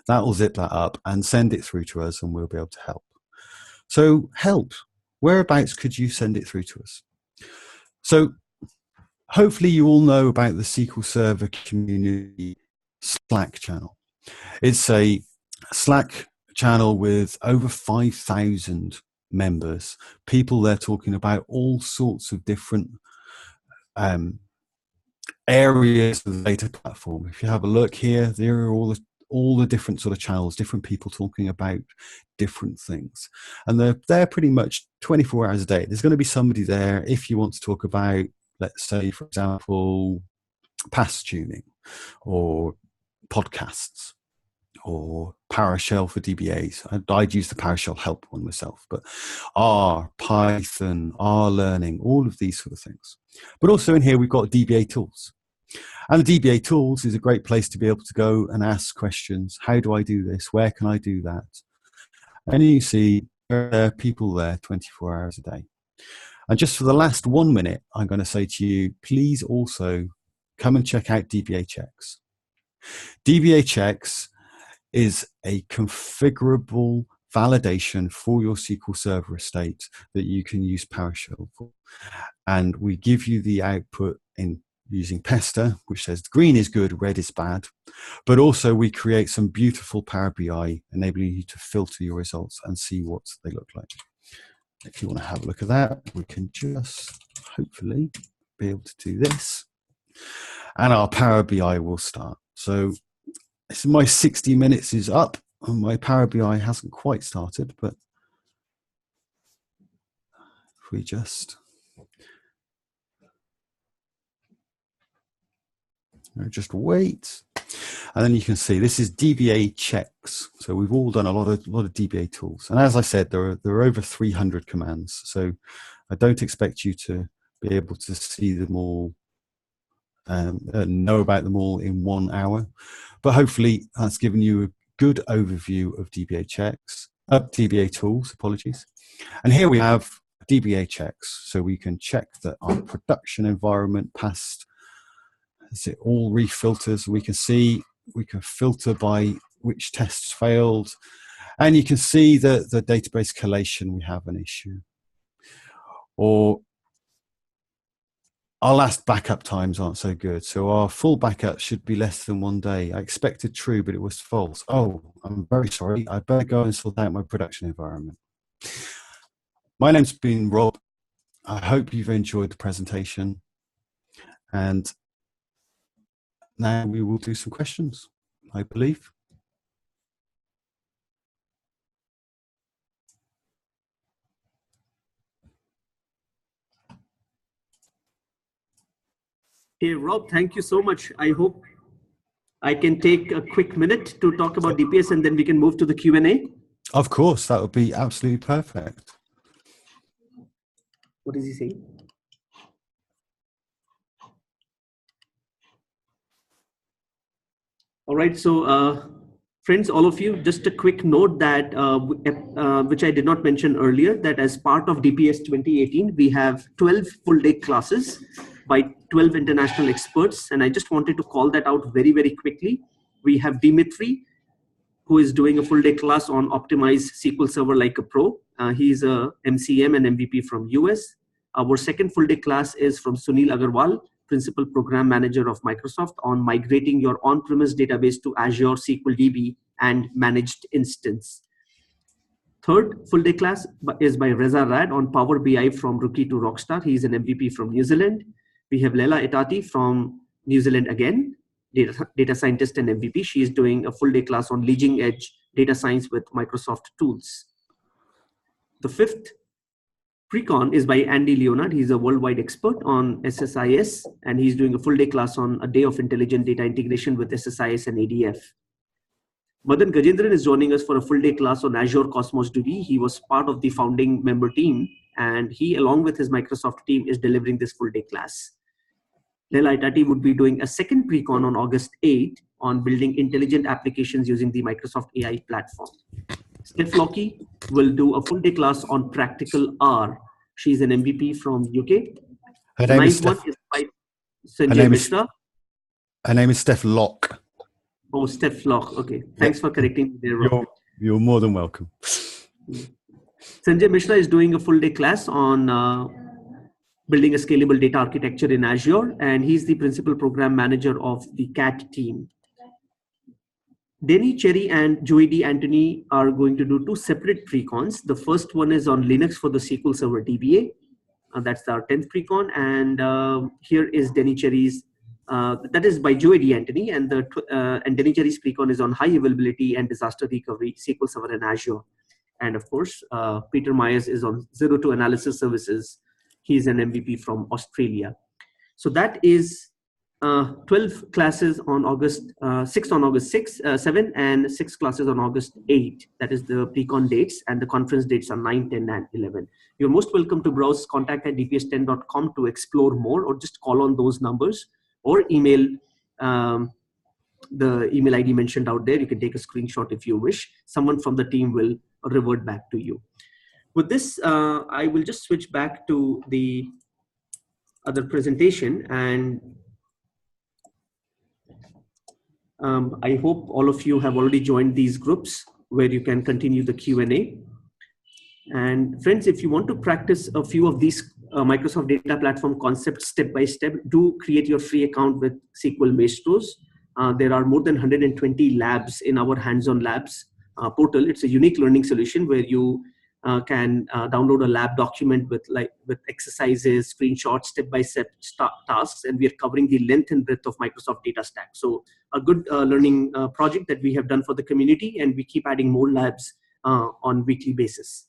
that will zip that up and send it through to us, and we'll be able to help. So help, whereabouts could you send it through to us? So hopefully you all know about the SQL Server Community Slack channel. It's a Slack channel with over 5,000 members, people there talking about all sorts of different areas of the data platform. If you have a look here, there are all the different sort of channels, different people talking about different things. And they're pretty much 24 hours a day. There's going to be somebody there if you want to talk about, let's say, for example, pass tuning or podcasts or PowerShell for DBAs. I'd use the PowerShell help one myself, but R, Python, R learning, all of these sort of things. But also in here, we've got DBA Tools. And the DBA Tools is a great place to be able to go and ask questions. How do I do this? Where can I do that? And you see there are people there 24 hours a day. And just for the last 1 minute, I'm going to say to you, please also come and check out DBA Checks. DBA Checks is a configurable validation for your SQL Server estate that you can use PowerShell for. And we give you the output in using Pesta, which says green is good, red is bad. But also we create some beautiful Power BI, enabling you to filter your results and see what they look like. If you want to have a look at that, we can just hopefully be able to do this. And our Power BI will start. So my 60 minutes is up, and my Power BI hasn't quite started, but if we just wait, and then you can see this is DBA Checks. So we've all done a lot of DBA tools, and as I said, there are over 300 commands. So I don't expect you to be able to see them all, know about them all in 1 hour, but hopefully that's given you a good overview of DBA Checks, DBA Tools, apologies. And here we have DBA Checks, so we can check that our production environment passed. Is it all refilters? We can see, we can filter by which tests failed, and you can see that the database collation, we have an issue. or our last backup times aren't so good. So our full backup should be less than 1 day. I expected true, but it was false. Oh, I'm very sorry. I better go and sort out my production environment. My name's been Rob. I hope you've enjoyed the presentation. And now we will do some questions, I believe. Hey, Rob, thank you so much. I hope I can take a quick minute to talk about DPS and then we can move to the Q&A. Of course, that would be absolutely perfect. What is he saying? All right, so friends, all of you, just a quick note that which I did not mention earlier, that as part of DPS 2018, we have 12 full-day classes by 12 international experts. And I just wanted to call that out very, very quickly. We have Dimitri, who is doing a full-day class on Optimize SQL Server like a pro. He's a MCM and MVP from US. Our second full-day class is from Sunil Agarwal, Principal Program Manager of Microsoft, on migrating your on-premise database to Azure SQL DB and managed instance. Third full-day class is by Reza Rad on Power BI from Rookie to Rockstar. He's an MVP from New Zealand. We have Leila Etati from New Zealand again, data scientist and MVP. She is doing a full-day class on leading edge data science with Microsoft tools. The fifth pre-con is by Andy Leonard. He's a worldwide expert on SSIS, and he's doing a full-day class on a day of intelligent data integration with SSIS and ADF. Madan Gajendran is joining us for a full-day class on Azure Cosmos DB. He was part of the founding member team, and he, along with his Microsoft team, is delivering this full-day class. Leila Itati would be doing a second pre-con on August 8 on building intelligent applications using the Microsoft AI platform. Steph Lockie will do a full-day class on Practical R. She's an MVP from UK. Her name is Steph. By Sanjay Mishra. Her name is Steph Locke. Oh, Steph Locke. Okay, thanks for correcting me there, Rob. You're more than welcome. Sanjay Mishra is doing a full-day class on building a scalable data architecture in Azure, and he's the Principal Program Manager of the CAT team. Denny Cherry and Joey D. Anthony are going to do two separate pre-cons. The first one is on Linux for the SQL Server DBA. That's our 10th pre-con. And here is Denny Cherry's, that is by Joey D. Anthony. And Denny Cherry's pre-con is on high availability and disaster recovery, SQL Server and Azure. And of course, Peter Myers is on Zero to Analysis Services. He's an MVP from Australia. So that is 12 classes on August 6 on August 7 and 6 classes on August 8. That is the pre-con dates, and the conference dates are 9, 10, and 11. You're most welcome to browse contact@dps10.com to explore more, or just call on those numbers, or email the email ID mentioned out there. You can take a screenshot if you wish. Someone from the team will revert back to you. With this, I will just switch back to the other presentation, and I hope all of you have already joined these groups where you can continue the Q&A. And friends, if you want to practice a few of these Microsoft Data Platform concepts step by step, do create your free account with SQL Maestros. There are more than 120 labs in our hands-on labs portal. It's a unique learning solution where you can download a lab document with exercises, screenshots, step-by-step tasks, and we are covering the length and breadth of Microsoft Data Stack. So a good learning project that we have done for the community, and we keep adding more labs on weekly basis.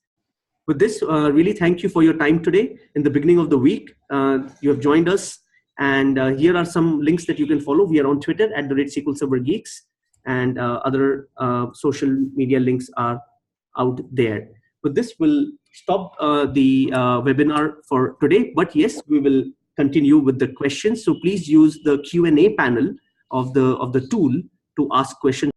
With this, really thank you for your time today. In the beginning of the week, you have joined us, and here are some links that you can follow. We are on Twitter @SQL Server Geeks, and other social media links are out there. With this, we'll stop the webinar for today, but yes, we will continue with the questions. So please use the Q&A panel of the tool to ask questions.